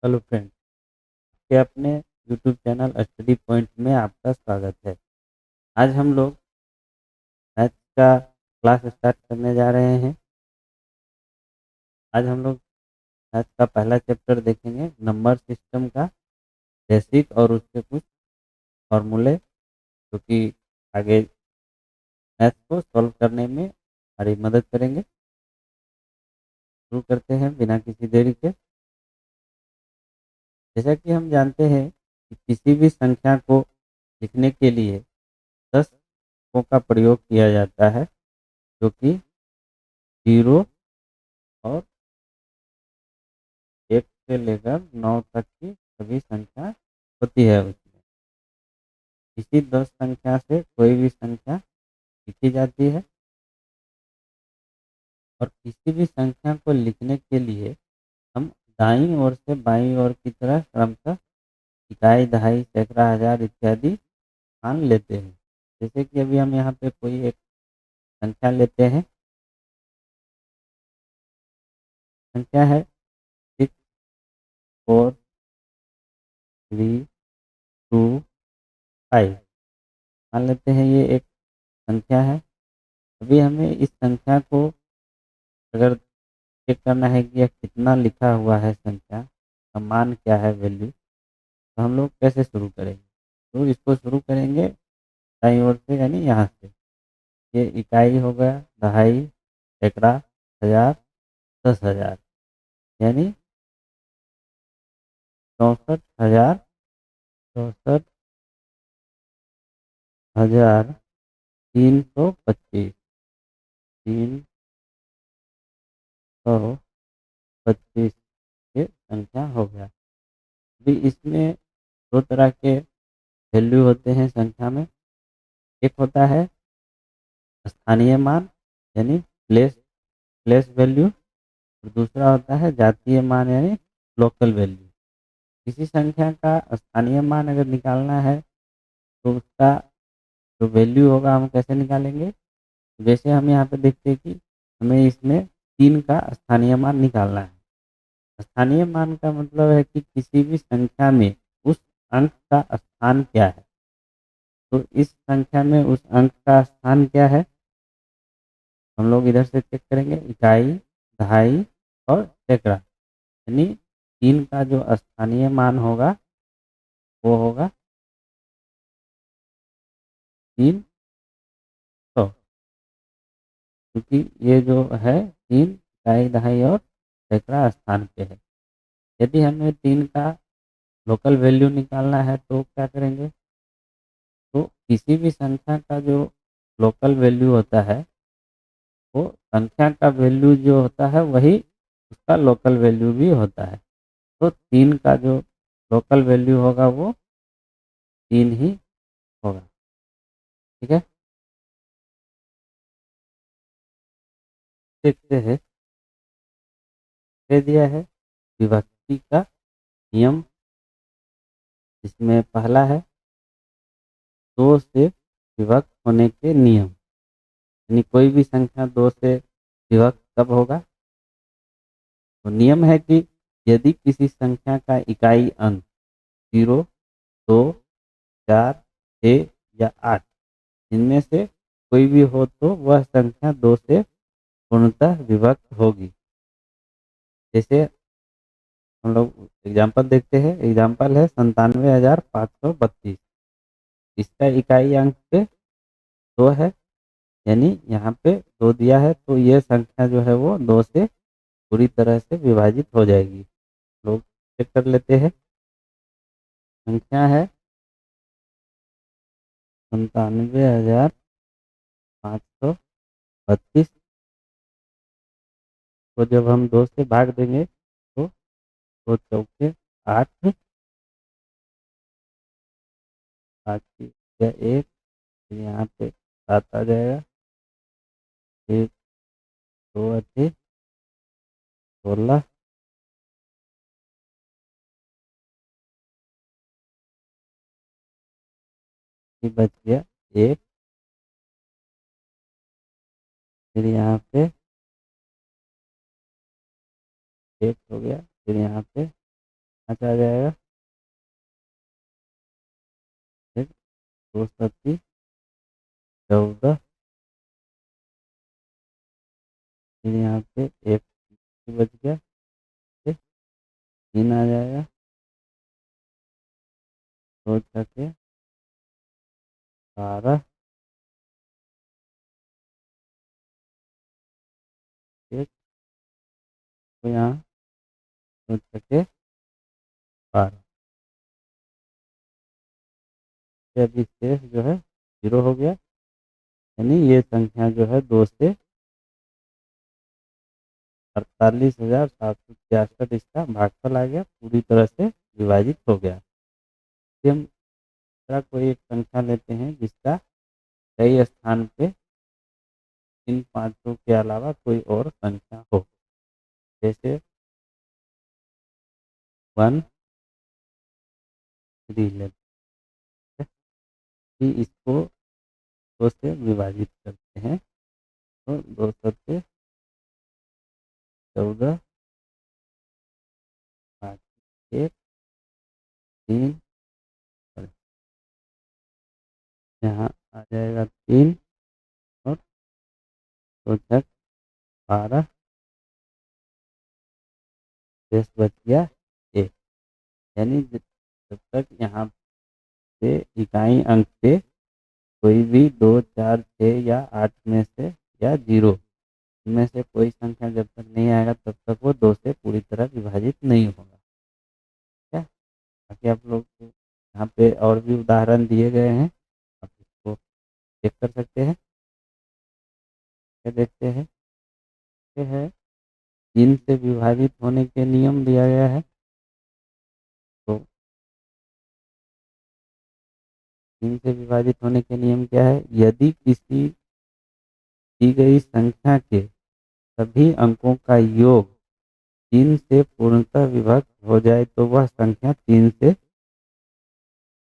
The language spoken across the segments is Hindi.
हेलो फ्रेंड, के अपने यूट्यूब चैनल स्टडी पॉइंट में आपका स्वागत है। आज हम लोग मैथ का क्लास स्टार्ट करने जा रहे हैं। आज हम लोग मैथ का पहला चैप्टर देखेंगे, नंबर सिस्टम का बेसिक और उसके कुछ फॉर्मूले जो कि आगे मैथ को सॉल्व करने में हमारी मदद करेंगे। शुरू करते हैं बिना किसी देरी के। जैसा कि हम जानते हैं कि किसी भी संख्या को लिखने के लिए 10 अंकों का प्रयोग किया जाता है, जो कि 0 और 1 से लेकर 9 तक की सभी संख्या होती है। उसमें इसी 10 संख्या से कोई भी संख्या लिखी जाती है, और किसी भी संख्या को लिखने के लिए हम दाईं ओर से बाईं ओर की तरह क्रमशः इकाई, दहाई, सैकड़ा, हजार इत्यादि मान लेते हैं। जैसे कि अभी हम यहाँ पे कोई एक संख्या लेते हैं। संख्या है 6, 4, 3, 2, 5। मान लेते हैं ये एक संख्या है। अभी हमें इस संख्या को अगर चेक करना है कि यह कितना लिखा हुआ है, संख्या का मान क्या है, वैल्यू, तो हम लोग कैसे शुरू करेंगे? तो इसको शुरू करेंगे दाईं ओर से, यानी यहाँ से। ये इकाई हो गया, दहाई, सैकड़ा, हजार, 10,000, यानी 64,000, 64,325, 325 ये संख्या हो गया। अभी इसमें दो तरह के वैल्यू होते हैं संख्या में। एक होता है स्थानीय मान, यानी प्लेस प्लेस वैल्यू, और दूसरा होता है जातीय मान, यानी लोकल वैल्यू। किसी संख्या का स्थानीय मान अगर निकालना है तो उसका जो वैल्यू होगा हम कैसे निकालेंगे? जैसे हम यहाँ पे देखते हैं कि हमें इसमें 3 का स्थानीय मान निकालना है। स्थानीय मान का मतलब है कि किसी भी संख्या में उस अंक का स्थान क्या है। तो इस संख्या में उस अंक का स्थान क्या है, हम लोग इधर से चेक करेंगे। इकाई, दहाई और सैकड़ा, यानी 3 का जो स्थानीय मान होगा वो होगा 300, क्योंकि ये जो है 3 इकाई, दहाई और सैकड़ा स्थान पे है। यदि हमें 3 का लोकल वैल्यू निकालना है तो क्या करेंगे? तो किसी भी संख्या का जो लोकल वैल्यू होता है, वो संख्या का वैल्यू जो होता है वही उसका लोकल वैल्यू भी होता है। तो 3 का जो लोकल वैल्यू होगा वो 3 ही होगा। ठीक है, देखते हैं। दे दिया है विभक्ति का नियम। इसमें पहला है 2 से विभक्त होने के नियम, यानी कोई भी संख्या 2 से विभक्त कब होगा? तो नियम है कि यदि किसी संख्या का इकाई अंक 0, 2, 4, 6 या 8 इनमें से कोई भी हो तो वह संख्या 2 से पूर्णतः विभक्त होगी। जैसे हम लोग एग्जाम्पल देखते हैं। एग्जाम्पल है 97,532। इसका इकाई अंक पे 2 है, यानी यहाँ पे 2 दिया है, तो ये संख्या जो है वो 2 से पूरी तरह से विभाजित हो जाएगी। लोग चेक कर लेते हैं। संख्या है 97,532 को जब हम 2 से भाग देंगे तो 2 चौके 8, 8 की जगह 1, फिर यहाँ पे 7 आ जाएगा, फिर 2 अच्छे 16, फिर बच गया 1, फिर यहाँ पे 1 हो गया, फिर यहाँ पे पाँच आ जाएगा, फिर 2 14, फिर यहाँ पे एक बच गया, फिर 3 आ जाएगा, 2 छके 12, एक तो यहाँ 2 छके 12, फिर अभी शेष जो है 0 हो गया, यानी ये संख्या जो है 2 से 48,766 इसका भागफल आ गया, पूरी तरह से विभाजित हो गया। फिर हम दूसरा कोई एक संख्या लेते हैं जिसका कई स्थान पे इन पांचों के अलावा कोई और संख्या हो, जैसे 1 3 लेते हैं, फिर इसको 2 से विभाजित करते हैं, तो 2 से 14, बाकी 1 3, और यहाँ आ जाएगा 3, और 2 छक 12, शेष बच गया 1, यानी जब तक यहाँ पे इकाई अंक पे कोई भी 2 4 6 या 8 में से या 0 इनमें से कोई संख्या जब तक नहीं आएगा तब तक वो 2 से पूरी तरह विभाजित नहीं होगा। क्या बाकी आप लोग को यहाँ पे और भी उदाहरण दिए गए हैं, आप इसको चेक कर सकते हैं। क्या देखते हैं, ये है 3 से विभाजित होने के नियम दिया गया है, तो 3 से विभाजित होने के नियम क्या है, यदि किसी दी गई संख्या के सभी अंकों का योग 3 से पूर्णतः विभक्त हो जाए तो वह संख्या 3 से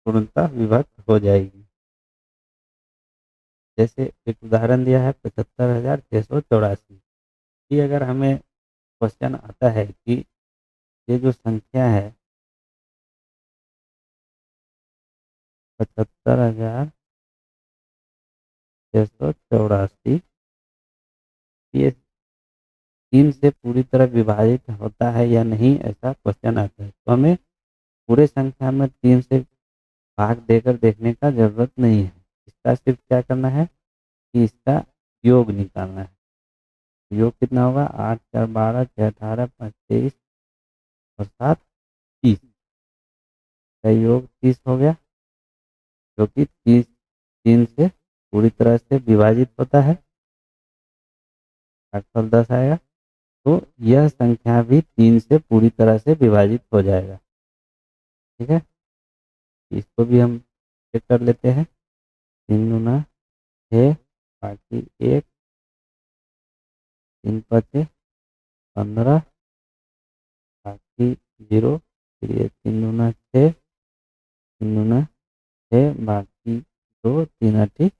पूर्णतः विभक्त हो जाएगी। जैसे एक उदाहरण दिया है 75,684, कि अगर हमें क्वेश्चन आता है कि ये जो संख्या है 75,684, ये 3 से पूरी तरह विभाजित होता है या नहीं, ऐसा क्वेश्चन आता है, तो हमें पूरे संख्या में 3 से भाग देकर देखने का जरूरत नहीं है। इसका सिर्फ क्या करना है कि इसका योग निकालना है। योग कितना होगा, 8 4 12, 6 18 5 23 और 7 30, का योग 30 हो गया, जो कि 3 से पूरी तरह से विभाजित होता है, भागफल 10 आएगा, तो यह संख्या भी 3 से पूरी तरह से विभाजित हो जाएगा। ठीक है, इसको भी हम चेक कर लेते हैं। 3 × 6, बाकी 1, 3 × 5 = 15, बाकी 0, फिर ये 3 × 6, 3 × 6, बाकी 2, 3 × 8 =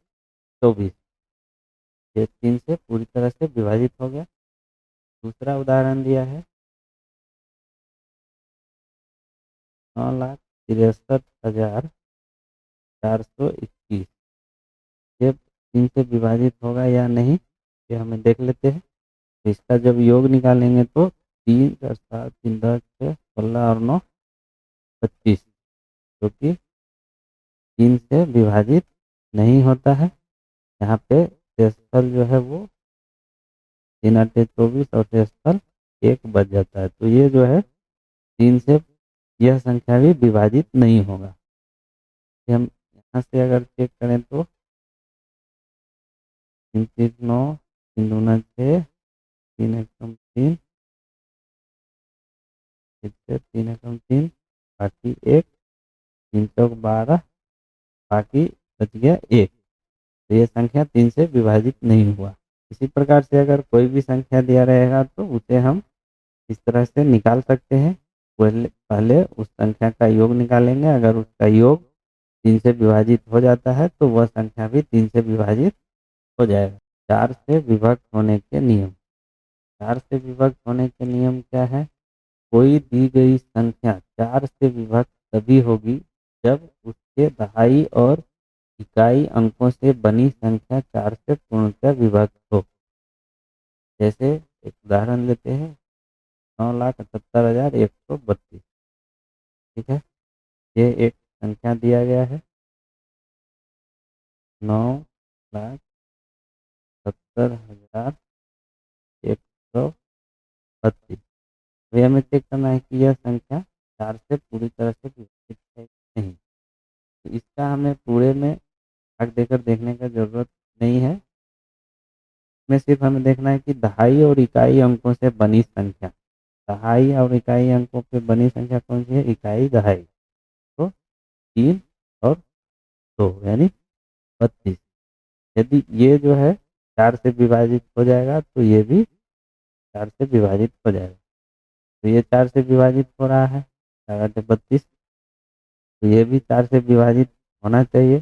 24, ये 3 से पूरी तरह से विभाजित हो गया। दूसरा उदाहरण दिया है 9,63,421, ये 3 से विभाजित होगा या नहीं, ये हमें देख लेते हैं। तो इसका जब योग निकालेंगे तो 3 4 7 3 10 6 16 और 9 25, जो कि 3 से विभाजित नहीं होता है। यहाँ पे शेषफल जो है वो 3 × 8 = 24 और शेषफल 1 बच जाता है, तो ये जो है 3 से यह संख्या भी विभाजित नहीं होगा। हम यहाँ से अगर चेक करें तो 3 3 9, 3 2 6, 3 1 3, फिर से 3 1 3, बाकी 1, 3 चौक 12, बाकी बच गया 1, तो ये संख्या 3 से विभाजित नहीं हुआ। इसी प्रकार से अगर कोई भी संख्या दिया रहेगा तो उसे हम इस तरह से निकाल सकते हैं। पहले पहले उस संख्या का योग निकालेंगे, अगर उसका योग 3 से विभाजित हो जाता है तो वह संख्या भी 3 से विभाजित हो जाएगा। 4 से विभक्त होने के नियम, 4 से विभक्त होने के नियम क्या है, कोई दी गई संख्या 4 से विभक्त तभी होगी जब उसके दहाई और इकाई अंकों से बनी संख्या 4 से पूर्णतः विभक्त हो। जैसे एक उदाहरण लेते हैं, 9,78,132। ठीक है, ये एक संख्या दिया गया है, 9,70,132। अभी हमें चेक करना है कि यह संख्या 4 से पूरी तरह से विभाजित है कि नहीं। तो इसका हमें पूरे में भाग देकर देखने का जरूरत नहीं है। इसमें सिर्फ हमें देखना है कि दहाई और इकाई अंकों से बनी संख्या, दहाई और इकाई अंकों पे बनी संख्या कौन सी है, इकाई दहाई। तो 3 और 2 यानी 32। यदि ये जो है 4 से विभाजित हो जाएगा तो ये भी 4 से विभाजित हो जाएगा। तो ये 4 से विभाजित हो रहा है, 4×8 = 32। तो ये भी 4 से विभाजित होना चाहिए।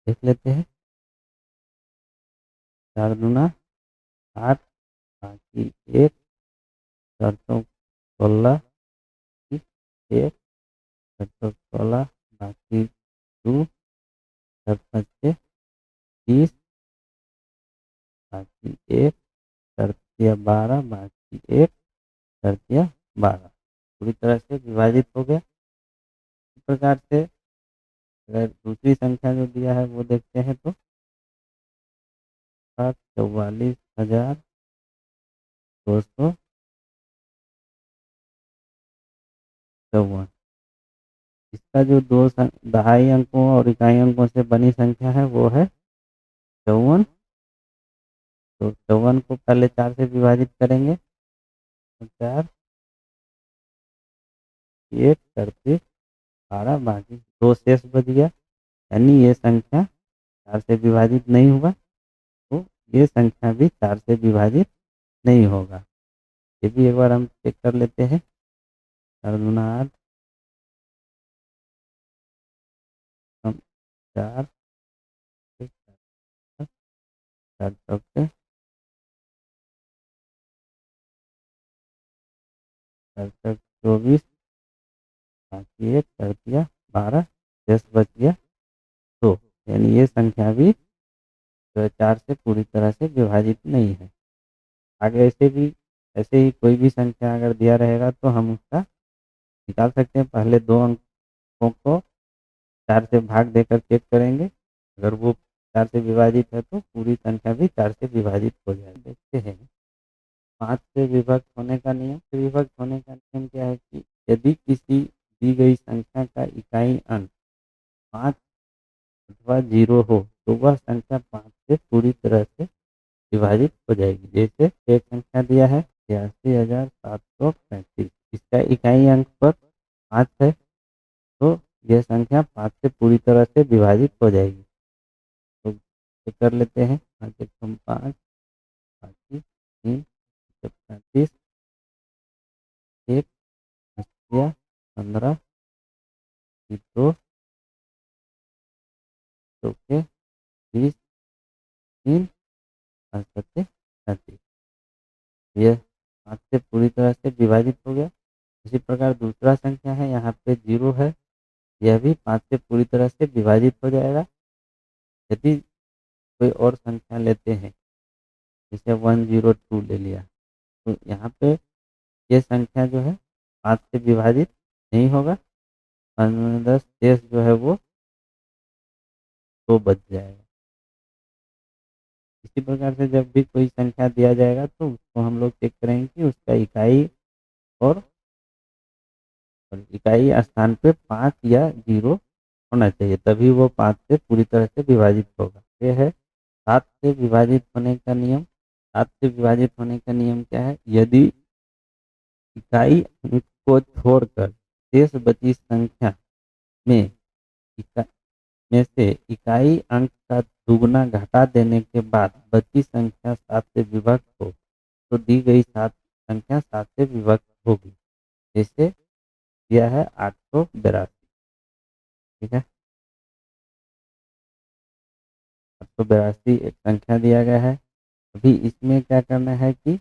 देख लेते हैं, 4×2 = 8, बाकी 1, 4×16 = 1, 4×16 बाकी 2, 4×5 = 30, बाकी 1, 4×3 = 12, बाकी 1, 4×3 = 12। पूरी तरह से विभाजित हो गया। इस प्रकार से अगर दूसरी संख्या जो दिया है वो देखते हैं तो 44,254। इसका जो दहाई अंकों और इकाई अंकों से बनी संख्या है वो है 54। तो 54 को पहले 4 से विभाजित करेंगे, तो 4, 1, 4×3 = 12, बाकी 2 शेष बच गया। यानी ये संख्या 4 से विभाजित नहीं हुआ, तो ये संख्या भी 4 से विभाजित नहीं होगा। ये भी एक बार हम चेक कर लेते हैं, 4×8 हम 4, 4×4 4×24, बाकी 1, 4×12 शेष बच गया 2। यानी ये संख्या भी 4 से पूरी तरह से विभाजित नहीं है। आगे ऐसे ही कोई भी संख्या अगर दिया रहेगा तो हम उसका निकाल सकते हैं। पहले 2 अंकों को 4 से भाग देकर चेक करेंगे, अगर वो 4 से विभाजित है तो पूरी संख्या भी 4 से विभाजित हो जाएगी। देखते हैं 5 से विभक्त होने का नियम। विभक्त होने का नियम क्या है कि यदि किसी दी गई संख्या का इकाई अंक 5 अथवा 0 हो तो वह संख्या 5 से पूरी तरह से विभाजित हो जाएगी। जैसे एक संख्या दिया है 86,735, इसका इकाई अंक पर 5 है, तो यह संख्या 5 से पूरी तरह से विभाजित हो जाएगी। तो ये कर लेते हैं, 5×5 बाकी 3, 35, 1, 15, 2, 20, 3 और 37। यह 5 से पूरी तरह से विभाजित हो गया। इसी प्रकार दूसरा संख्या है, यहाँ पे 0 है, यह भी 5 से पूरी तरह से विभाजित हो जाएगा। यदि कोई और संख्या लेते हैं, जैसे 102 ले लिया, तो यहाँ पे ये संख्या जो है 5 से विभाजित नहीं होगा, 10 शेष जो है वो 2 बच जाएगा। इसी प्रकार से जब भी कोई संख्या दिया जाएगा तो उसको हम लोग चेक करेंगे कि उसका और इकाई स्थान पे 5 या 0 होना चाहिए, तभी वो 5 से पूरी तरह से विभाजित होगा। ये है 7 से विभाजित होने का नियम। 7 से विभाजित होने का नियम क्या है, यदि इकाई अंक को छोड़कर शेष बची संख्या में इका, में से इकाई अंक का दुगुना घटा देने के बाद बची संख्या 7 से विभक्त हो तो दी गई 7 संख्या 7 से विभक्त होगी। जैसे दिया है 882। ठीक है, 882 एक संख्या दिया गया है। अभी इसमें क्या करना है कि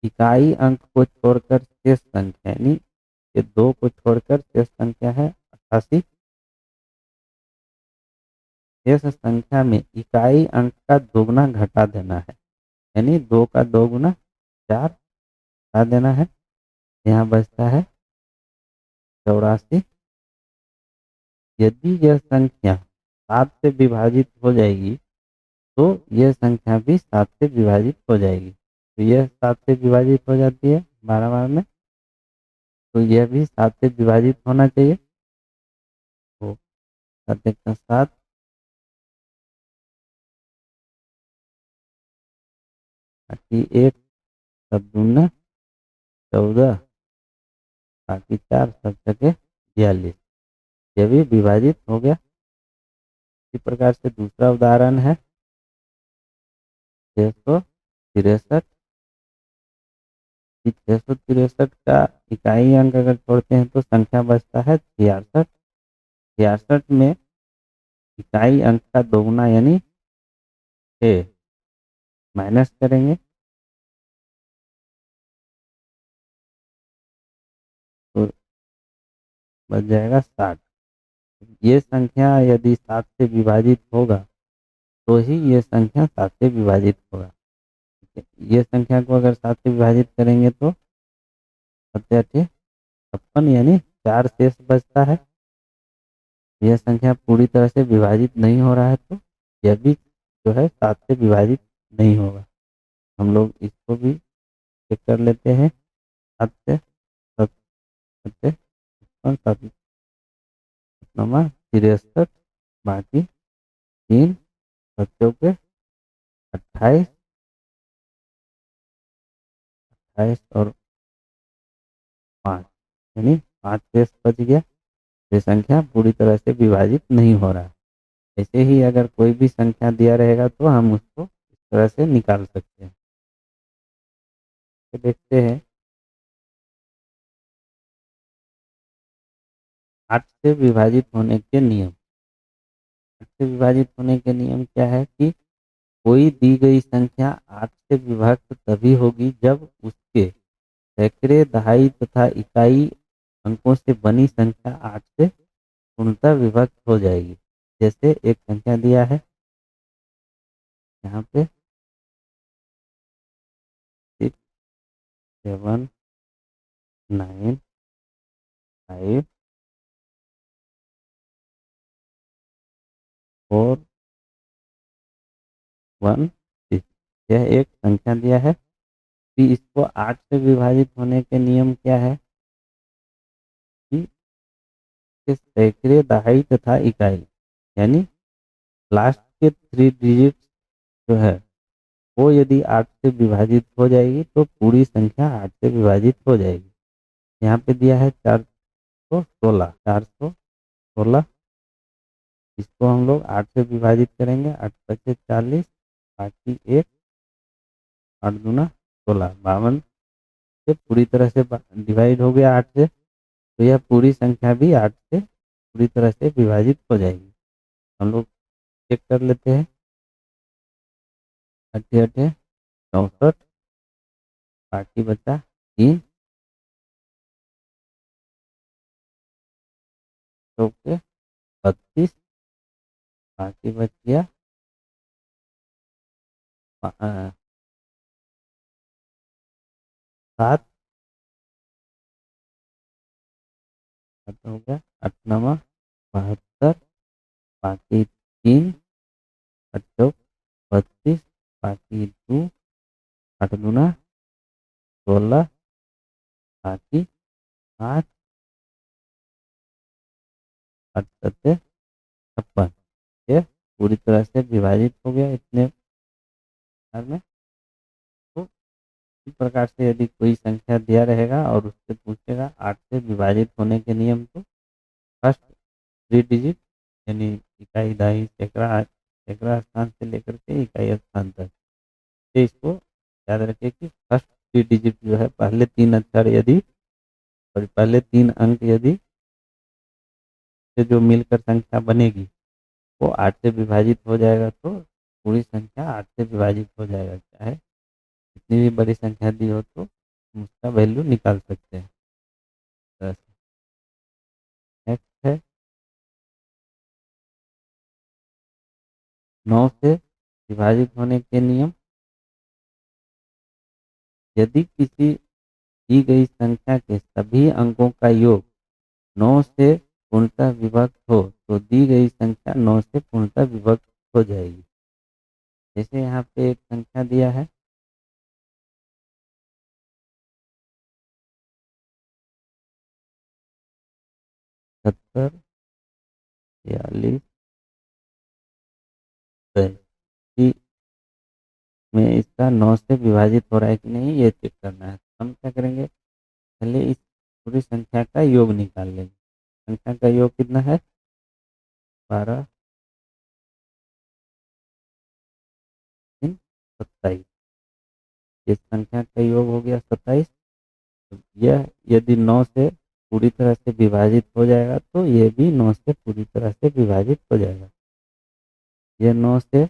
इकाई अंक को छोड़कर शेष संख्या, यानी ये 2 को छोड़कर शेष संख्या है 88। शेष संख्या में इकाई अंक का दोगुना घटा देना है, यानी 2 का 2 गुना 4 घटा देना है। यहाँ बचता है 84। यदि यह संख्या 7 से विभाजित हो जाएगी तो यह संख्या भी 7 से विभाजित हो जाएगी। तो यह 7 से विभाजित हो जाती है 12 बार में, तो यह भी 7 से विभाजित होना चाहिए। तो 7 एक 7, बाकी 1 सब दूना 14, बाकी 4 सब सके 42। यह भी विभाजित हो गया। इसी प्रकार से दूसरा उदाहरण है 663। 663 का इकाई अंक अगर छोड़ते हैं तो संख्या बचता है 66। 66 में इकाई अंक का दोगुना यानी 6 माइनस करेंगे तो बच जाएगा 60। ये संख्या यदि 7 से विभाजित होगा तो ही ये संख्या 7 से विभाजित होगा। ये संख्या को अगर 7 से विभाजित करेंगे तो 56 यानी 4 शेष बचता है। यह संख्या पूरी तरह से विभाजित नहीं हो रहा है तो यह भी जो है 7 से विभाजित नहीं होगा। हम लोग इसको भी चेक कर लेते हैं। 7 से 63, बाकी 3 बच्चों के 28 और 5 यानी 5 शेष बच गया। ये संख्या पूरी तरह से विभाजित नहीं हो रहा है। ऐसे ही अगर कोई भी संख्या दिया रहेगा तो हम उसको इस तरह से निकाल सकते हैं। तो देखते हैं 8 से विभाजित होने के नियम। 8 से विभाजित होने के नियम क्या है कि कोई दी गई संख्या 8 से विभक्त तभी होगी जब उसके सैकड़े, दहाई तथा इकाई अंकों से बनी संख्या 8 से पूर्णतः विभक्त हो जाएगी। जैसे एक संख्या दिया है यहाँ पे 6, 7, 9, 5, 4, 1, 6। यह एक संख्या दिया है। फिर इसको 8 से विभाजित होने के नियम क्या है कि सैकड़े, दहाई तथा इकाई, यानी लास्ट के 3 डिजिट जो है वो यदि 8 से विभाजित हो जाएगी तो पूरी संख्या 8 से विभाजित हो जाएगी। यहाँ पे दिया है 416, 416। इसको हम लोग 8 से विभाजित करेंगे, 8 बचे 40, बाकी 1, 8 दूना 16, 52 से पूरी तरह से डिवाइड हो गया 8 से, तो यह पूरी संख्या भी 8 से पूरी तरह से विभाजित हो जाएगी। हम लोग चेक कर लेते हैं। 8 8 64, बाकी बचा 3, चौके 32, बाकी बच गया 7, खत्म हो गया 8 9 72, बाकी 3, 8 चौक 32, बाकी 2, 8 दूना 16, बाकी 5, 8 सत्ते 56। ये पूरी तरह से विभाजित हो गया इतने बार में। तो इस प्रकार से यदि कोई संख्या दिया रहेगा और उससे पूछेगा 8 से विभाजित होने के नियम, तो फर्स्ट 3 डिजिट यानी इकाई, दहाई, सैकड़ा, सैकड़ा स्थान से लेकर के इकाई स्थान तक, तो इसको याद रखिए कि फर्स्ट 3 डिजिट जो है पहले 3 अक्षर यदि और पहले 3 अंक यदि से जो मिलकर संख्या बनेगी वो 8 से विभाजित हो जाएगा तो पूरी संख्या 8 से विभाजित हो जाएगा। चाहे कितनी भी बड़ी संख्या दी हो तो हम उसका वैल्यू निकाल सकते हैं। नेक्स्ट है 9 से विभाजित होने के नियम। यदि किसी दी गई संख्या के सभी अंकों का योग 9 से पूर्णतः विभक्त हो तो दी गई संख्या 9 से पूर्णतः विभक्त हो जाएगी। जैसे यहाँ पे एक संख्या दिया है 70, 42, 23 में इसका 9 से विभाजित हो रहा है कि नहीं ये चेक करना है। तो हम क्या करेंगे, पहले इस पूरी संख्या का योग निकाल लेंगे। संख्या का योग कितना है 12, 3, 27। इस संख्या का योग हो गया 27। तो यह यदि 9 से पूरी तरह से विभाजित हो जाएगा तो ये भी 9 से पूरी तरह से विभाजित हो जाएगा। यह 9 से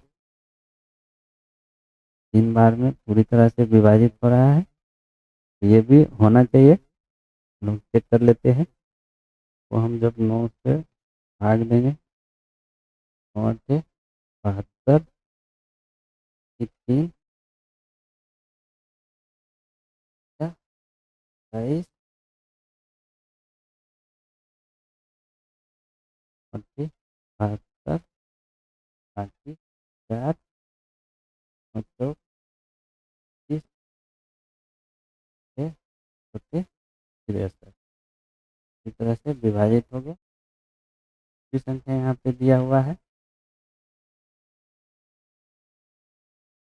3 बार में पूरी तरह से विभाजित हो रहा है, तो ये भी होना चाहिए। हम लोग चेक कर लेते हैं। तो हम जब 9 से भाग देंगे 9 से 72 की 3 या 22 और फिर 72 बाकी 4 और 24 6 होते 63। इस तरह से विभाजित हो गया। दूसरी संख्या यहाँ पे दिया हुआ है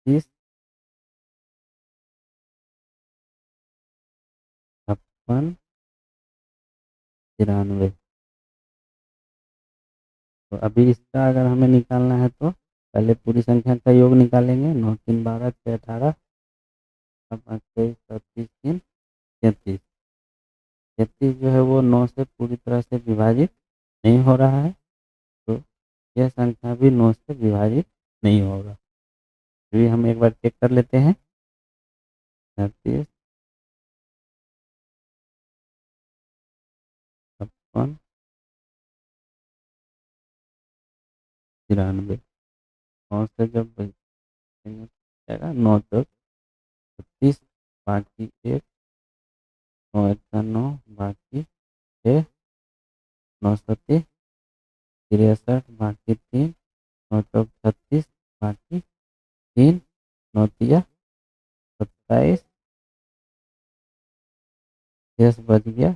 30, 56, 93। तो अभी इसका अगर हमें निकालना है तो पहले पूरी संख्या का योग निकालेंगे। 9 3 12 6 18 अब 28 34 3 33। 33 जो है वो 9 से पूरी तरह से विभाजित नहीं हो रहा है, तो यह संख्या भी 9 से विभाजित नहीं होगा। फिर हम एक बार चेक कर लेते हैं। 33, 56, 93। 9 से जब जाएगा 9 तक 36 बाकी 1 9 1 का 9 बाकी 6 9 सत्ती 63 बाकी 3 9 चौक 36 बाकी 3 9 तिया 27 शेष बच गया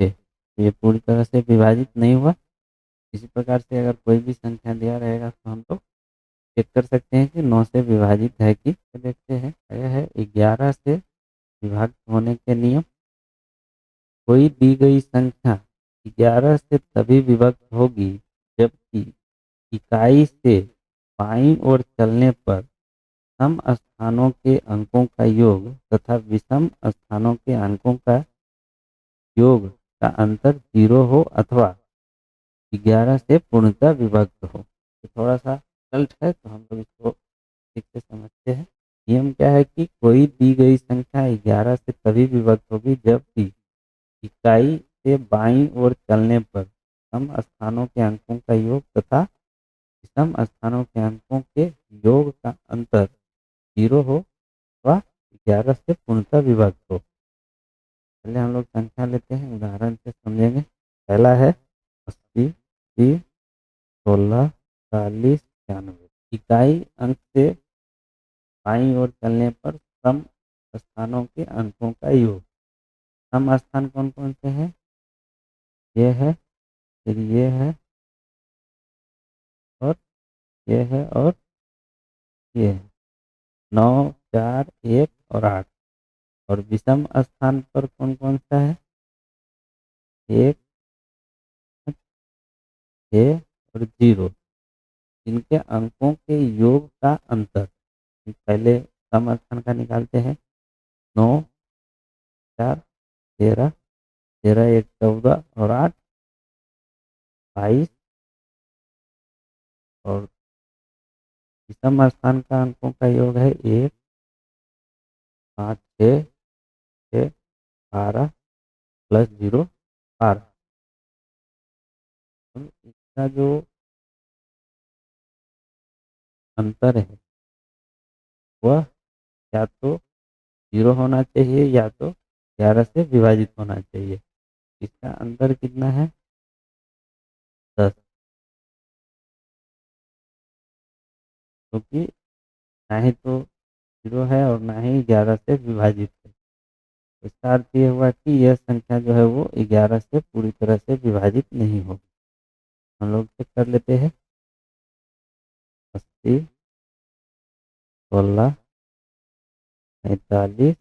6। ये पूरी तरह से विभाजित नहीं हुआ। इसी प्रकार से अगर कोई भी संख्या दिया रहेगा तो हम लोग चेक कर सकते हैं कि 9 से विभाजित है कि। तो देखते हैं, यह है 11 से विभाजित होने के नियम। कोई दी गई संख्या 11 से तभी विभक्त होगी जबकि इकाई से बाईं ओर चलने पर सम स्थानों के अंकों का योग तथा विषम स्थानों के अंकों का योग का अंतर 0 हो अथवा 11 से पूर्णतः विभक्त हो। तो थोड़ा सा कल्ट है, तो हम लोग इसको ठीक से समझते हैं। नियम क्या है कि कोई दी गई संख्या 11 से तभी विभक्त होगी जबकि इकाई से बाईं ओर चलने पर सम स्थानों के अंकों का योग तथा विषम स्थानों के अंकों के योग का अंतर 0 हो अथवा 11 से पूर्णतः विभक्त हो। पहले हम लोग संख्या लेते हैं, उदाहरण से समझेंगे। पहला है 80, 30, 16, 40, 96। इकाई अंक से बाईं ओर चलने पर सम स्थानों के अंकों का योग। सम स्थान कौन कौन से हैं? ये है, फिर ये है, और ये है, और ये है। 9, 4, 1 और 8। और विषम स्थान पर कौन कौन सा है? 1, 6 और 0। इनके अंकों के योग का अंतर पहले सम स्थान का निकालते हैं। 9, 4, 13, 13 1 14 और 8 22। और विषम स्थान का अंकों का योग है 1, 5, 6, 6 18 प्लस 0 12। तो इसका जो अंतर है वह या तो 0 होना चाहिए या तो 11 से विभाजित होना चाहिए। इसका अंतर कितना है? 10। क्योंकि ना ही तो 0 है और ना ही 11 से विभाजित है। इसका अर्थ ये हुआ कि यह संख्या जो है वो 11 से पूरी तरह से विभाजित नहीं होगी। हम लोग चेक कर लेते हैं। 80, 16, 45,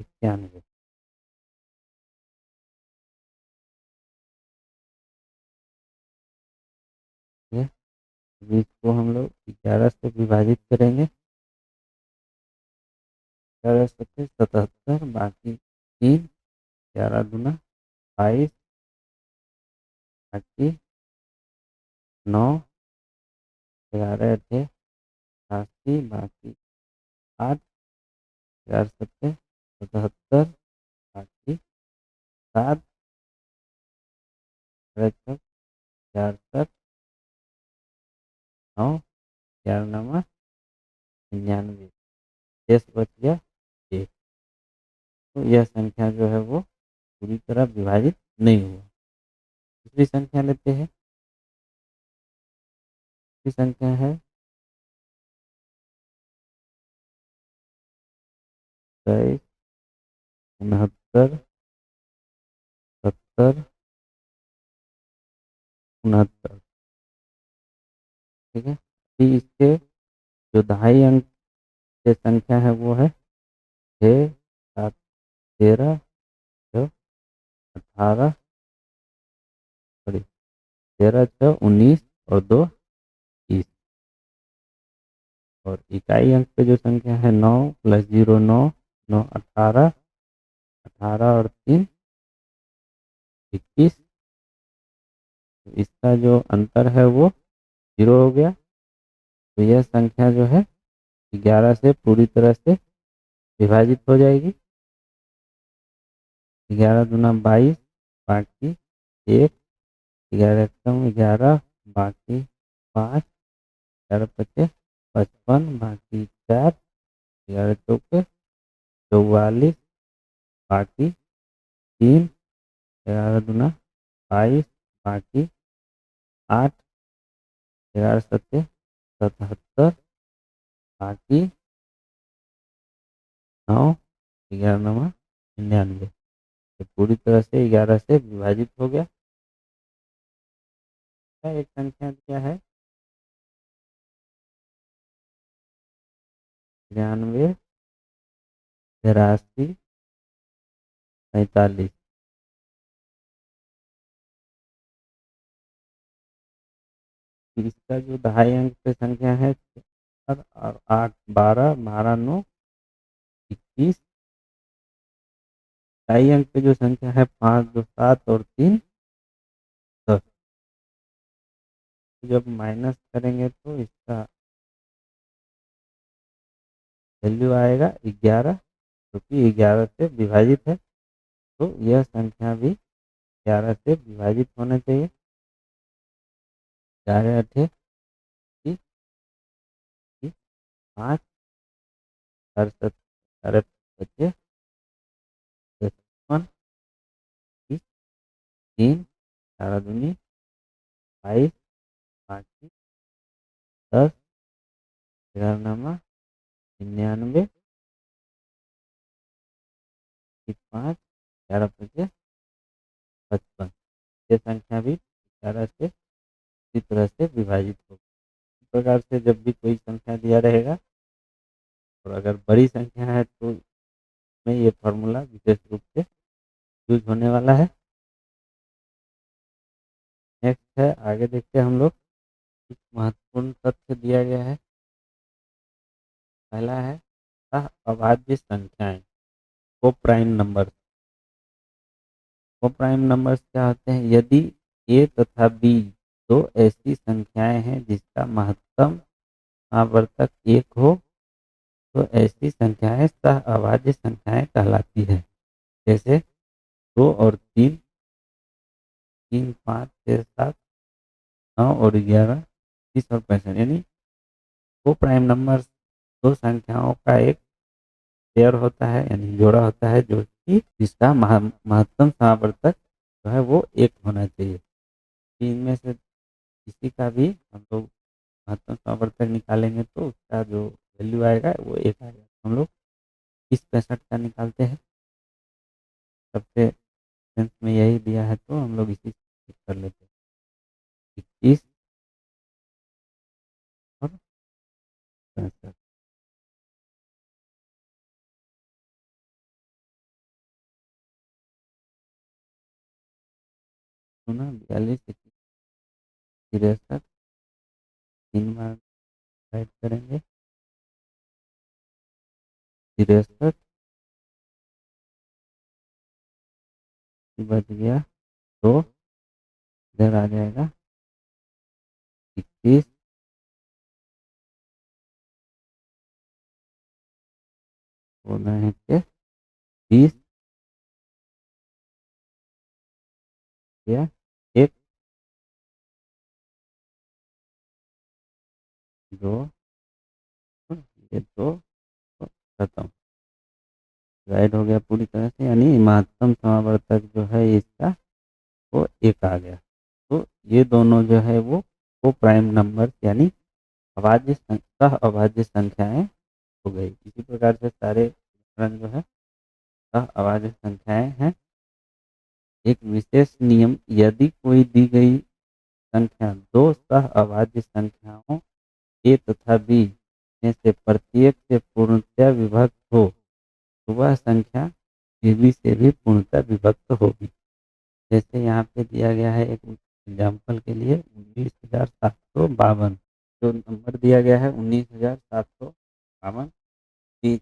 91। ठीक है, अभी इसको हम लोग 11 से विभाजित करेंगे। 11 से 77, बाकी 3, 11 दूना 22, बाकी 9, 11 अठे 88, बाकी 8, 11 सत्ते 77, बाकी 7, 4, 9, 11 नवा 99, शेष बच गया 1। तो यह संख्या जो है वो पूरी तरह विभाजित नहीं हुआ। दूसरी संख्या लेते हैं। दूसरी संख्या है 23, 69, 70, 69। ठीक है, अभी इसके जो दहाई अंक से संख्या है वो है 6, 7, 13, 18, सॉरी 13, 6, 19 और 2, 30। और इकाई अंक पे जो संख्या है 9 प्लस 0 9, 9 18, 18 और 3 21। इसका जो अंतर है वो 0 हो गया। तो यह संख्या जो है 11 से पूरी तरह से विभाजित हो जाएगी। 11 दूना 22, बाकी 1, 11 कम 11, बाकी 5, 11 पचे 55, बाकी 4, 11 चौके 44, बाकी 3, 11 दूना 22, बाकी 8, 11 सत्ते 77, बाकी 9, 11 नवा 99। तो पूरी तरह से 11 से विभाजित हो गया। एक संख्या क्या है 93, 83, 45। इसका जो दहाई अंक पे संख्या है 4 और 8, 12, 12, 9, 21। ढाई अंक पे जो संख्या है 5, 2, 7 और 3, 10। जब माइनस करेंगे तो इसका वैल्यू आएगा 11, क्योंकि 11 से विभाजित है। तो यह संख्या भी 11 से विभाजित होना चाहिए। 4 अठे 5, 4 7, 4 बचे 55, 3, 4 दूनी 22, बाकी 10, 11 नामा 99, 5, 11 पचे 55। ये संख्या भी 11 से इसी तरह से विभाजित होगी। इस प्रकार से जब भी कोई संख्या दिया रहेगा और अगर बड़ी संख्या है तो इसमें ये फॉर्मूला विशेष रूप से यूज होने वाला है। नेक्स्ट है, आगे देखते हैं हम लोग। कुछ महत्वपूर्ण तथ्य दिया गया है। पहला है अभाज्य संख्याएं, को प्राइम नंबर। को प्राइम नंबर्स क्या होते हैं? यदि ए तथा बी दो ऐसी संख्याएं हैं जिसका महत्तम आवर्तक 1 हो तो ऐसी संख्याएं सह अभाज्य संख्याएं कहलाती है। जैसे 2 और 3, 3, 5, 6, 7, 9 और 11, 30 और 65, यानी दो प्राइम नंबर, दो संख्याओं का एक पेयर होता है, यानी जोड़ा होता है, जो कि जिसका महत्तम समावर्तक जो है वो एक होना चाहिए। इनमें से किसी का भी हम लोग महत्तम समावर्तक निकालेंगे तो उसका जो वैल्यू आएगा वो एक आएगा। हम लोग इस 65 का निकालते हैं, सबसे सेंस में यही दिया है तो हम लोग इसी से कर लेते हैं। 21 और 65, सुना 42, 63, 3 बार राइट करेंगे, 63 बच गया, तो इधर आ जाएगा 21, बोलना है कि 20 या एक, दो, ये दो, तो खत्म, राइट हो गया पूरी तरह से, यानी महत्तम समावर्तक जो है इसका वो एक आ गया। तो ये दोनों जो है वो प्राइम नंबर यानी सह अभाज्य संख्याएं हो गई। इसी प्रकार से सारे उदाहरण जो है सह अभाज्य संख्याएं हैं। एक विशेष नियम, यदि कोई दी गई संख्या दो सह अभाज्य संख्याओं ए तथा बी में से प्रत्येक से पूर्णतया विभक्त हो तो वह संख्या ए बी से भी पूर्णतः विभक्त होगी। जैसे यहाँ पे दिया गया है एक एग्जाम्पल के लिए 19,752, जो नंबर दिया गया है 19,752,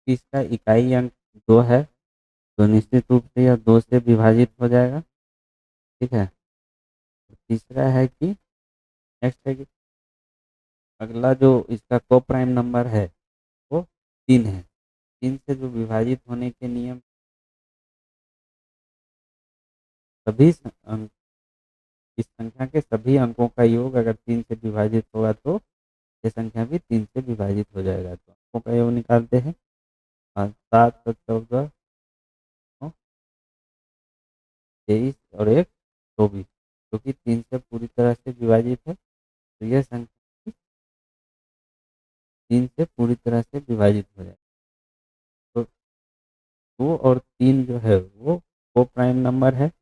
इसका इकाई अंक 2 है, तो निश्चित रूप से यह 2 से विभाजित हो जाएगा। ठीक है। तीसरा है कि नेक्स्ट है कि अगला जो इसका को प्राइम नंबर है वो 3 है। 3 से जो विभाजित होने के नियम, सभी अंक, इस संख्या के सभी अंकों का योग अगर 3 से विभाजित होगा तो ये संख्या भी 3 से विभाजित हो जाएगा। तो अंकों का योग निकालते हैं, 7 और 14, 23 और 1, 24, जो कि 3 से पूरी तरह से विभाजित है। तो यह संख्या 3 से पूरी तरह से विभाजित हो जाएगी। तो 2 और 3 जो है वो प्राइम नंबर है।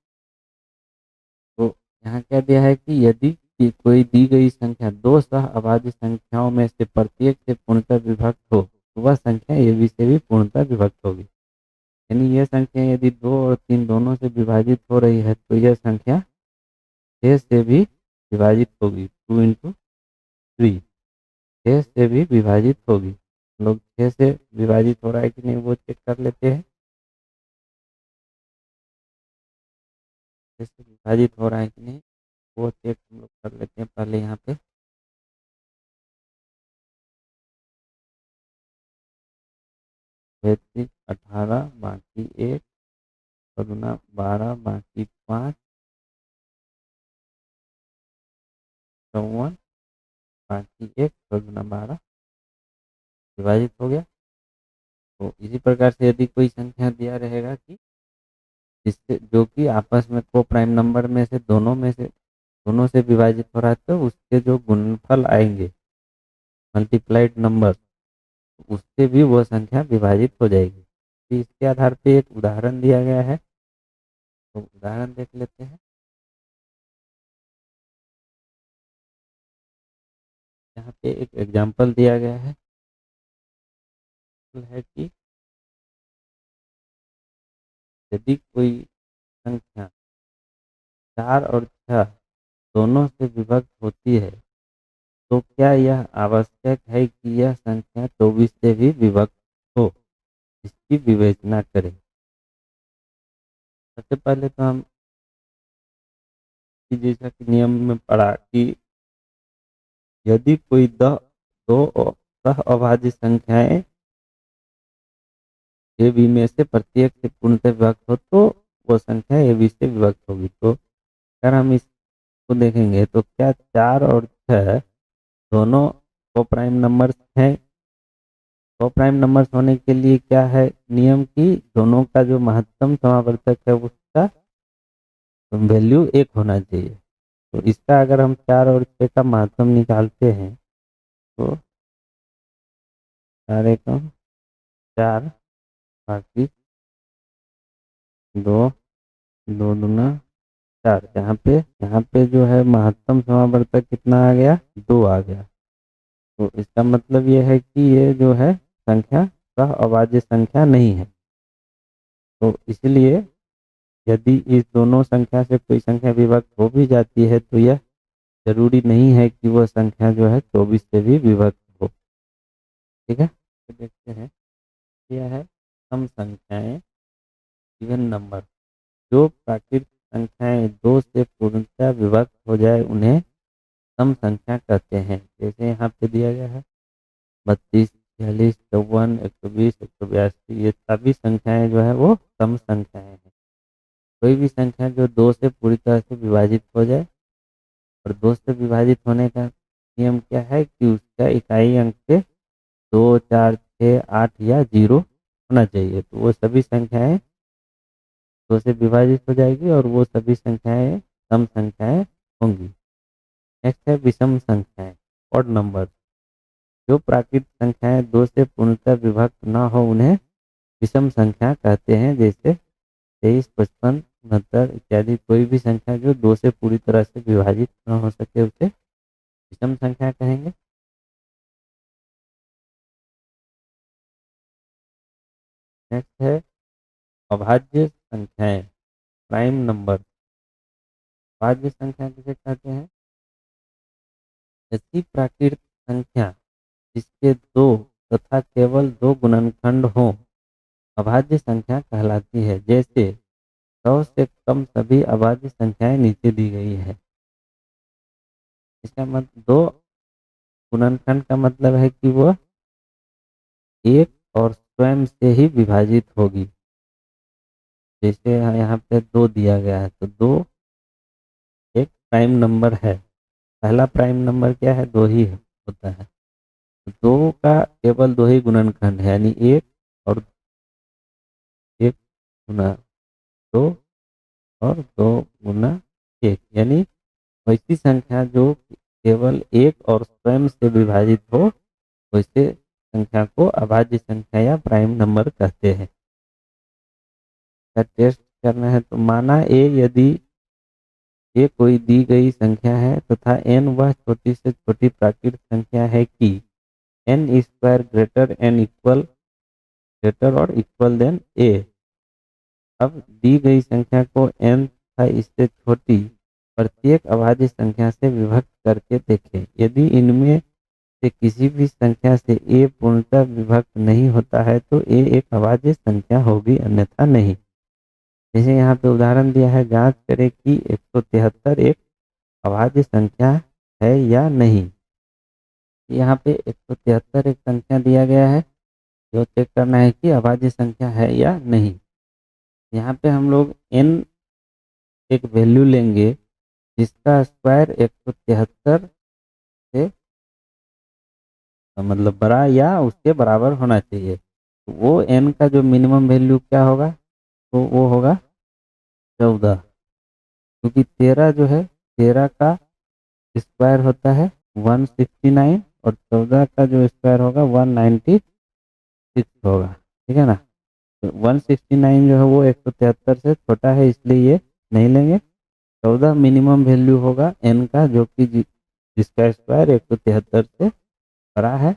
तो यहाँ क्या दिया है कि यदि कोई दी गई संख्या दो सह अभाज्य संख्याओं में से प्रत्येक से पूर्णतः विभक्त हो तो वह संख्या ए बी से भी पूर्णतः विभक्त होगी। यानी यह संख्या यदि 2 और 3 दोनों से विभाजित हो रही है तो यह संख्या 6 से भी विभाजित होगी। 2 × 3 6 से भी विभाजित होगी। हम लोग 6 से विभाजित हो रहा है कि नहीं वो चेक कर लेते हैं। 6 से विभाजित हो रहा है कि नहीं वो चेक हम लोग कर लेते हैं पहले यहाँ पे। 33, 18 बाकी 1, 12 बाकी 5, 54 बाकी 1, 12 विभाजित हो गया। तो इसी प्रकार से यदि कोई संख्या दिया रहेगा कि जिससे जो कि आपस में को प्राइम नंबर दोनों से विभाजित हो रहा है तो उसके जो गुणनफल आएंगे, मल्टीप्लाइड नंबर, उससे भी वो संख्या विभाजित हो जाएगी। तो इसके आधार पे एक उदाहरण दिया गया है, तो उदाहरण देख लेते हैं। यहाँ पे एक एग्जाम्पल दिया गया है कि यदि कोई संख्या 4 और 6 दोनों से विभक्त होती है तो क्या यह आवश्यक है कि यह संख्या 24 से भी विभक्त हो, इसकी विवेचना करें। सबसे पहले तो हम जैसा कि नियम में पढ़ा कि यदि कोई दो सह अभाज्य संख्याएं ए बी में से प्रत्येक से पूर्णतः विभक्त हो तो वो संख्या ए बी से विभक्त होगी। तो अगर हम इसको देखेंगे तो क्या 4 और 6 दोनों को प्राइम नंबर हैं। को प्राइम नंबर्स होने के लिए क्या है नियम की दोनों का जो महत्तम समावर्तक है उसका वैल्यू 1 होना चाहिए। तो इसका अगर हम 4 और 6 का महत्तम निकालते हैं तो 4 एकम 4 बाकी 2 2 दूना 4। यहाँ पे जो है महत्तम समावर्तक कितना आ गया 2 आ गया। तो इसका मतलब ये है कि ये जो है संख्या का अभाज्य संख्या नहीं है। तो इसलिए यदि इस दोनों संख्या से कोई संख्या विभक्त हो भी जाती है तो यह जरूरी नहीं है कि वह संख्या जो है 24 से भी विभक्त हो। ठीक है, तो देखते हैं यह है सम संख्याएं इवन नंबर। जो प्राकृतिक संख्याएं 2 से पूर्णतः विभक्त हो जाए उन्हें सम संख्या कहते हैं। जैसे यहाँ पे दिया गया है 32, 46, 54, 120, 182 ये सभी संख्याएं जो है वो सम संख्याएं हैं। कोई भी संख्या जो 2 से पूरी तरह से विभाजित हो जाए और 2 से विभाजित होने का नियम क्या है कि उसका इकाई अंक से 2, 4, 6, 8 या 0 होना चाहिए। तो वो सभी संख्याएं 2 से विभाजित हो जाएगी और वो सभी संख्याएं सम संख्याएं होंगी। नेक्स्ट है विषम संख्याएं ऑड नंबर। जो प्राकृतिक संख्याएं 2 से पूर्णतः विभक्त न हो उन्हें विषम संख्या कहते हैं। जैसे 23, 55, 69 इत्यादि कोई भी संख्या जो 2 से पूरी तरह से विभाजित न हो सके उसे विषम संख्या कहेंगे। नेक्स्ट है अभाज्य संख्याएं प्राइम नंबर। अभाज्य संख्या किसे कहते हैं? ऐसी प्राकृतिक संख्या जिसके दो तथा केवल दो गुणनखंड हों अभाज्य संख्या कहलाती है। जैसे 100 से कम सभी अभाज्य संख्याएं नीचे दी गई है। इसका मतलब दो गुणनखंड का मतलब है कि वह एक और स्वयं से ही विभाजित होगी। जैसे यहाँ पे 2 दिया गया है तो 2 एक प्राइम नंबर है। पहला प्राइम नंबर क्या है 2 ही होता है। तो 2 का केवल 2 ही गुणनखंड है यानी 1 और 1 गुना 2 और 2 गुना 1 यानी वैसी संख्या जो केवल एक और स्वयं से विभाजित हो वैसे संख्या को अभाज्य संख्या या प्राइम नंबर कहते हैं। का टेस्ट करना है तो माना ए यदि ये कोई दी गई संख्या है तथा n वह छोटी से छोटी प्राकृतिक संख्या है कि n स्क्वायर ग्रेटर और इक्वल देन a। अब दी गई संख्या को n तथा इससे छोटी प्रत्येक अभाज्य संख्या से विभक्त करके देखें। यदि इनमें से किसी भी संख्या से a पूर्णतः विभक्त नहीं होता है तो a एक अभाज्य संख्या होगी अन्यथा नहीं। जैसे यहाँ पे उदाहरण दिया है जांच करें कि 173 एक अभाज्य संख्या है या नहीं। यहाँ पे 173 एक संख्या दिया गया है जो चेक करना है कि अभाज्य संख्या है या नहीं। यहाँ पे हम लोग n एक वैल्यू लेंगे जिसका स्क्वायर 173 से मतलब बड़ा या उसके बराबर होना चाहिए। तो वो n का जो मिनिमम वैल्यू क्या होगा तो वो होगा 14, क्योंकि 13 जो है 13 का स्क्वायर होता है 169 और 14 का जो स्क्वायर होगा 196 होगा। ठीक है ना। तो 169 जो है वो 173 से छोटा है इसलिए ये नहीं लेंगे। 14 मिनिमम वैल्यू होगा n का जो कि जिसका स्क्वायर 173 से बड़ा है।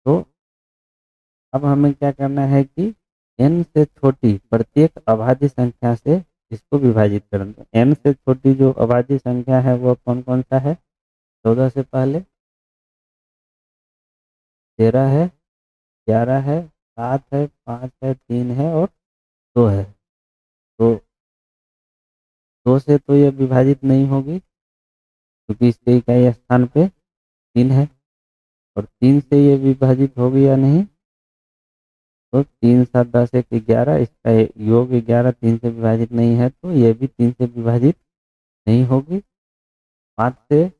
तो अब हमें क्या करना है कि n से छोटी प्रत्येक अभाज्य संख्या से इसको विभाजित करना। n से छोटी जो अभाज्य संख्या है वो कौन कौन सा है? 14 से पहले 13 है, 11 है, 7 है, 5 है, 3 है और 2 है। तो 2 से तो ये विभाजित नहीं होगी क्योंकि इसके इकाई स्थान पे 3 है। और 3 से ये विभाजित होगी या नहीं? तो 3 7 10 1 11, इसका योग 11 3 से विभाजित नहीं है, तो ये भी 3 से विभाजित नहीं होगी। 5 से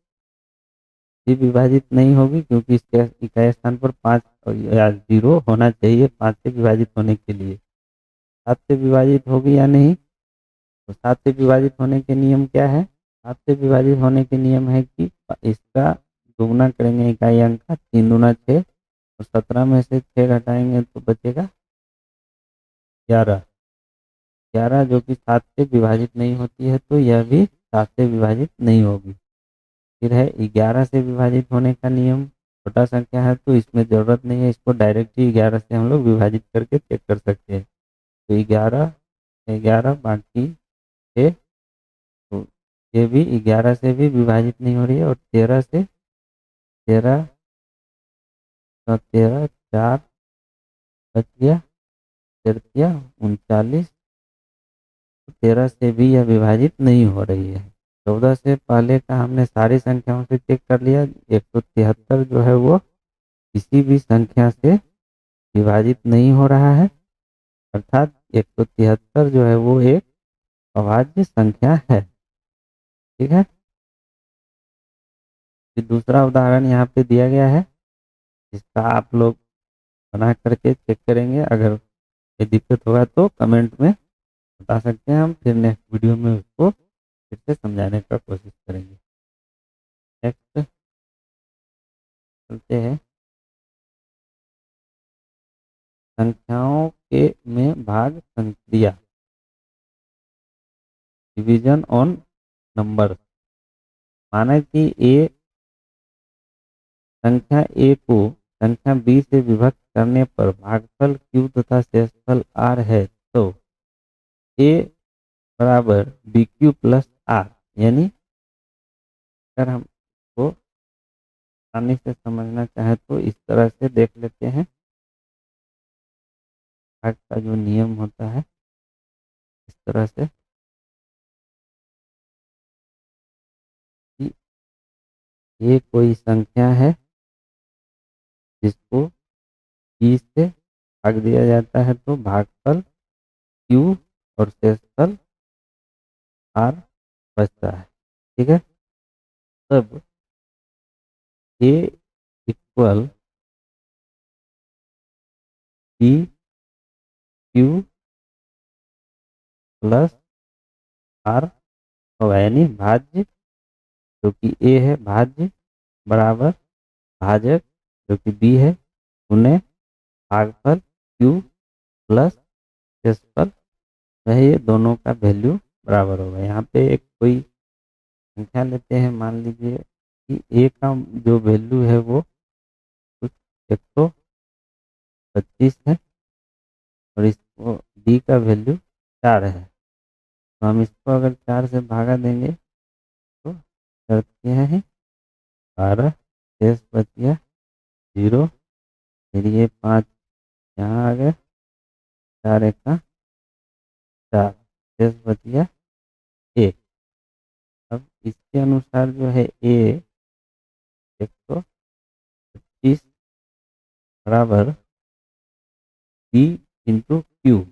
भी विभाजित नहीं होगी, क्योंकि इसके इकाई स्थान पर 5 या 0 होना चाहिए 5 से विभाजित होने के लिए। 7 से विभाजित होगी या नहीं? तो 7 से विभाजित होने के नियम क्या है? 7 से विभाजित होने के नियम है कि इसका दुगुना करेंगे इकाई अंक का, 3 दूना 6, और 17 में से 6 घटाएंगे तो बचेगा 11। 11 जो कि 7 से विभाजित नहीं होती है, तो यह भी 7 से विभाजित नहीं होगी। फिर है 11 से विभाजित होने का नियम। छोटा संख्या है तो इसमें ज़रूरत नहीं है, इसको डायरेक्ट ही 11 से हम लोग विभाजित करके चेक कर सकते हैं। तो 11 11 बाकी 6, तो ये भी 11 से भी विभाजित नहीं हो रही है, और 13 से 13 और 13 4 बच गया, 39, 13 से भी यह विभाजित नहीं हो रही है। 14 से पहले का हमने सारी संख्याओं से चेक कर लिया। 173 जो है वो किसी भी संख्या से विभाजित नहीं हो रहा है, अर्थात 173 जो है वो एक अभाज्य संख्या है। ठीक है। फिर दूसरा उदाहरण यहाँ पे दिया गया है, जिसका आप लोग बना करके चेक करेंगे। अगर ये दिक्कत होगा तो कमेंट में बता सकते हैं, हम फिर नेक्स्ट वीडियो में उसको फिर से समझाने का कोशिश करेंगे। नेक्स्ट चलते हैं, संख्याओं के में भाग संक्रिया, डिवीजन ऑन नंबर। माना कि ए संख्या ए को संख्या बी से विभक्त करने पर भागफल क्यू तथा शेषफल आर है, तो ए बराबर बी क्यू प्लस आर, यानी अगर हम को आसानी से समझना चाहे तो इस तरह से देख लेते हैं। भाग का जो नियम होता है इस तरह से कि ये कोई संख्या है जिसको बी से भाग दिया जाता है, तो भागफल क्यू और शेषफल आर बचता है। ठीक है। तब a equal b q plus r होगा, यानी भाज्य जो कि ए है भाज्य बराबर भाजक जो कि बी है उन्हें भागफल क्यू प्लस शेषफल है, ये दोनों का वैल्यू बराबर होगा। यहाँ पे एक कोई संख्या लेते हैं, मान लीजिए कि ए का जो वैल्यू है वो कुछ 125 है, और इसको डी का वैल्यू 4 है। तो हम इसको अगर 4 से भागा देंगे तो शर्त क्या है, 12, शेष बच गया 0, फिर ये 5 यहाँ आ गए, 4 एक का 4, शेष बच गया 1। अब इसके अनुसार जो है ए 125 बराबर b into q,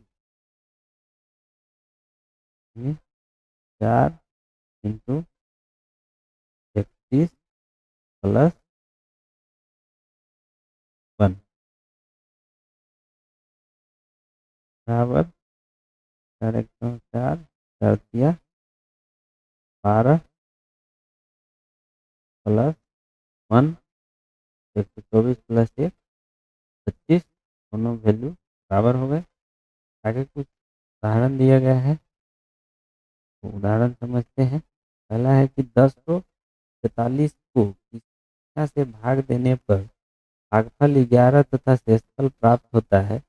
4 into 31 plus 1 बराबर 4 एक 4, 4 दिया 12 प्लस 1, 124 प्लस 1 25, दोनों वैल्यू बराबर हो गए। आगे कुछ उदाहरण दिया गया है, तो उदाहरण समझते हैं। पहला है कि 1043 को किसी संख्या से भाग देने पर भागफल 11 तथा शेषफल प्राप्त होता है,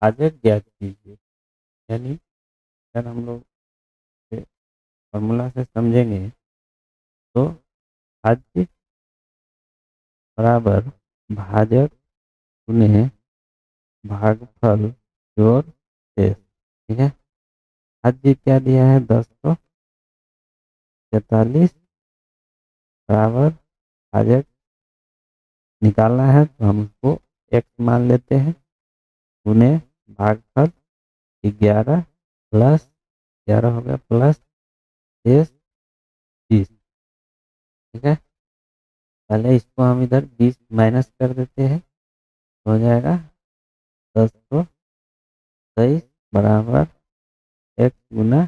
भाजक ज्ञात कीजिए। यानी अगर हम लोग फॉर्मूला से समझेंगे तो भाज्य बराबर भाजक गुने भागफल जोड़ शेष। ठीक है। भाज्य क्या दिया है, 1043 बराबर भाजक निकालना है, तो हम उसको x मान लेते हैं। गुने भागफल 11 प्लस 11 हो गया प्लस शेष 20। ठीक है, पहले इसको हम इधर 20 माइनस कर देते हैं, हो जाएगा 10 बराबर x गुना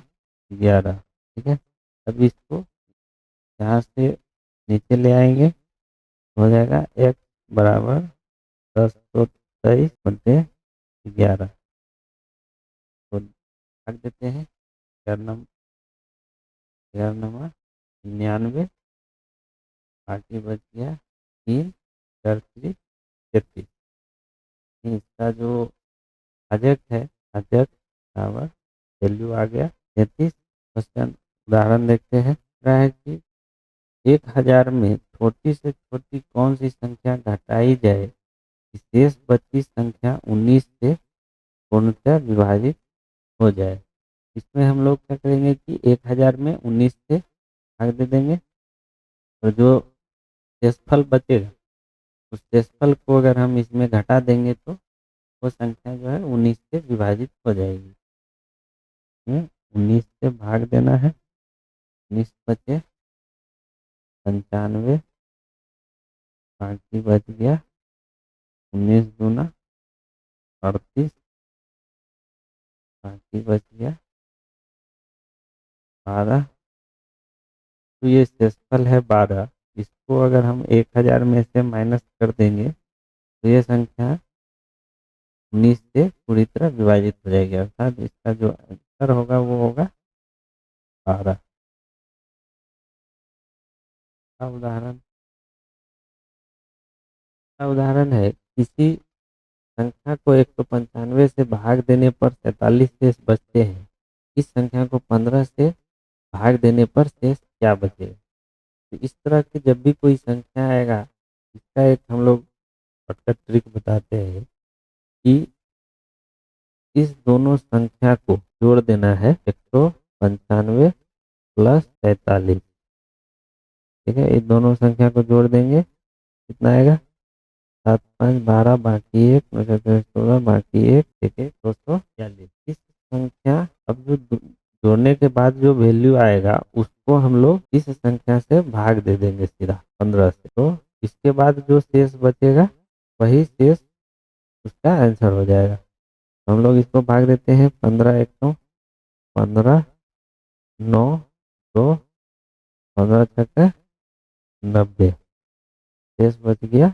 11। ठीक है, अब इसको यहाँ से नीचे ले आएंगे, हो जाएगा x बराबर 10 बटे 11 तो भाग देते हैं। 11 99, बाकी बच गया 3 4 3 33। इसका जो अजक है, अजक बराबर वैल्यू आ गया 33। क्वेश्चन उदाहरण देखते हैं। रहा है कि 1000 में छोटी से छोटी कौन सी संख्या घटाई जाए कि शेष बची संख्या 19 से पूर्णतः विभाजित हो जाए। इसमें हम लोग क्या करेंगे कि 1000 में 19 से भाग दे देंगे और जो शेषफल बचेगा उस शेषफल को अगर हम इसमें घटा देंगे तो वो संख्या जो है 19 से विभाजित हो जाएगी। 19 से भाग देना है, 19 बचे 95, बाकी बच गया 19 दूना 38, बाकी बच गया 12। तो ये शेषफल है 12। इसको अगर हम 1000 में से माइनस कर देंगे तो ये संख्या 19 से पूरी तरह विभाजित हो जाएगी, अर्थात इसका जो आंसर होगा वो होगा 12 का उदाहरण। का उदाहरण है, किसी संख्या को 195 से भाग देने पर 47 शेष बचते हैं। इस संख्या को 15 से भाग देने पर शेष क्या बचेगा। तो इस तरह की जब भी कोई संख्या आएगा, इसका एक हम लोग शॉर्टकट ट्रिक बताते हैं कि इस दोनों संख्या को जोड़ देना है 195 प्लस 47। ठीक है, इस दोनों संख्या को जोड़ देंगे, कितना आएगा 7 5 12, बाकी 1 16, बाकी 1 1 1 240। इस संख्या अब जो जोड़ने के बाद जो वैल्यू आएगा उसको हम लोग इस संख्या से भाग दे देंगे सीधा 15 से, तो इसके बाद जो शेष बचेगा वही शेष उसका आंसर हो जाएगा। हम लोग इसको भाग देते हैं 15 1 तो 15 9 2 15 छक्का 90, शेष बच गया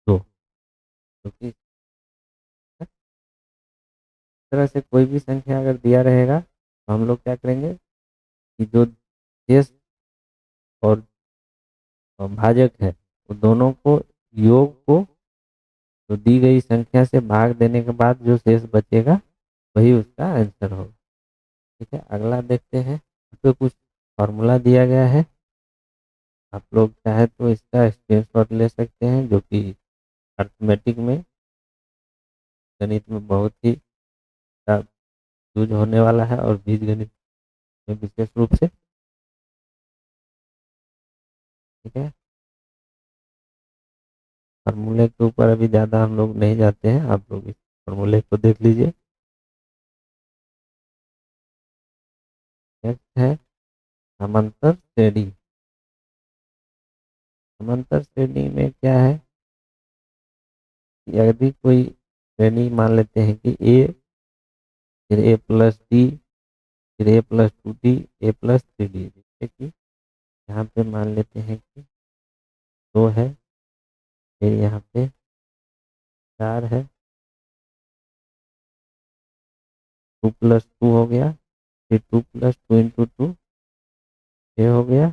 2। क्योंकि इस तरह से कोई भी संख्या अगर दिया रहेगा तो हम लोग क्या करेंगे कि जो शेष और भाजक है वो दोनों को योग को तो दी गई संख्या से भाग देने के बाद जो शेष बचेगा वही उसका आंसर होगा। ठीक है, अगला देखते हैं। यहाँ पे कुछ फॉर्मूला दिया गया है, आप लोग चाहे तो इसका स्क्रीनशॉट ले सकते हैं, जो कि अर्थमेटिक में गणित में बहुत ही यूज होने वाला है और बीज गणित में विशेष रूप से। ठीक है, फार्मूले के ऊपर अभी ज़्यादा हम लोग नहीं जाते हैं, आप लोग इस फार्मूले को देख लीजिए। नेक्स्ट है समांतर श्रेणी। समांतर श्रेणी में क्या है, यदि कोई श्रेणी मान लेते हैं कि ए, फिर ए प्लस डी, फिर ए प्लस 2d, ए प्लस 3d, जैसे कि यहाँ पे मान लेते हैं कि 2 है, फिर यहाँ पे 4 है, 2 प्लस 2 हो गया, फिर 2 प्लस 2 इंटू 2 ये हो गया,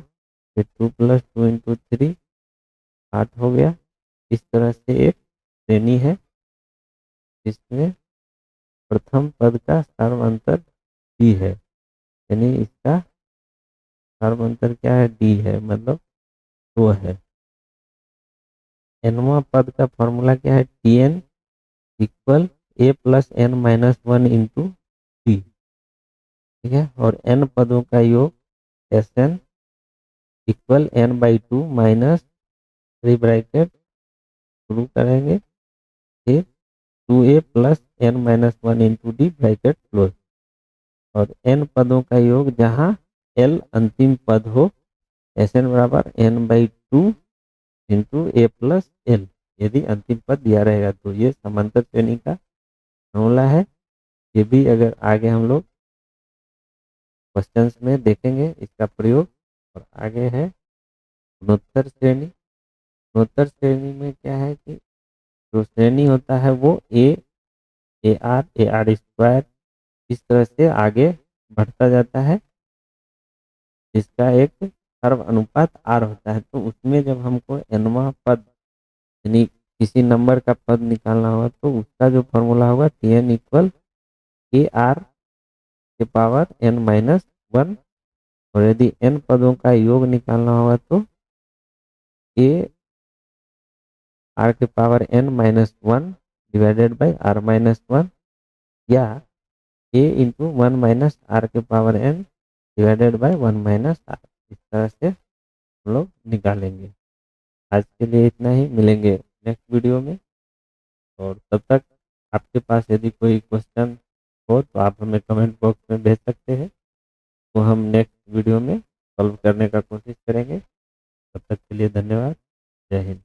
फिर 2 प्लस 2 इंटू 3 8 हो गया। इस तरह से एक श्रेणी है जिसमें प्रथम पद का सार्वंतर डी है, यानी इसका सार्वंतर क्या है, डी है, मतलब 2 है। एनवा पद का फॉर्मूला क्या है, t n equal a plus n minus 1 into t. ठीक है, और एन पदों का योग s n equal n by 2 minus 3 bracket शुरू करेंगे, फिर 2a plus n minus 1 into d bracket close. और n पदों का योग जहाँ l अंतिम पद हो, Sn बराबर n/2 into a plus l, यदि अंतिम पद दिया रहेगा तो। ये समांतर श्रेणी का फॉर्मूला है। ये भी अगर आगे हम लोग क्वेश्चंस में देखेंगे इसका प्रयोग। और आगे है गुणोत्तर श्रेणी। गुणोत्तर श्रेणी में क्या है कि जो श्रेणी होता है वो AR स्क्वायर इस तरह से आगे बढ़ता जाता है, जिसका एक सर्व अनुपात R होता है। तो उसमें जब हमको nवां पद यानी किसी नंबर का पद निकालना होगा तो उसका जो फॉर्मूला होगा Tn इक्वल AR के पावर n माइनस 1। और यदि n पदों का योग निकालना होगा तो a r के power n minus 1 divided by r minus 1, या a इंटू 1 माइनस r के power n divided by 1 minus r। इस तरह से हम लोग निकालेंगे। आज के लिए इतना ही, मिलेंगे नेक्स्ट वीडियो में। और तब तक आपके पास यदि कोई क्वेश्चन हो तो आप हमें कमेंट बॉक्स में भेज सकते हैं, तो हम नेक्स्ट वीडियो में सॉल्व करने का कोशिश करेंगे। तब तक के लिए धन्यवाद। जय हिंद।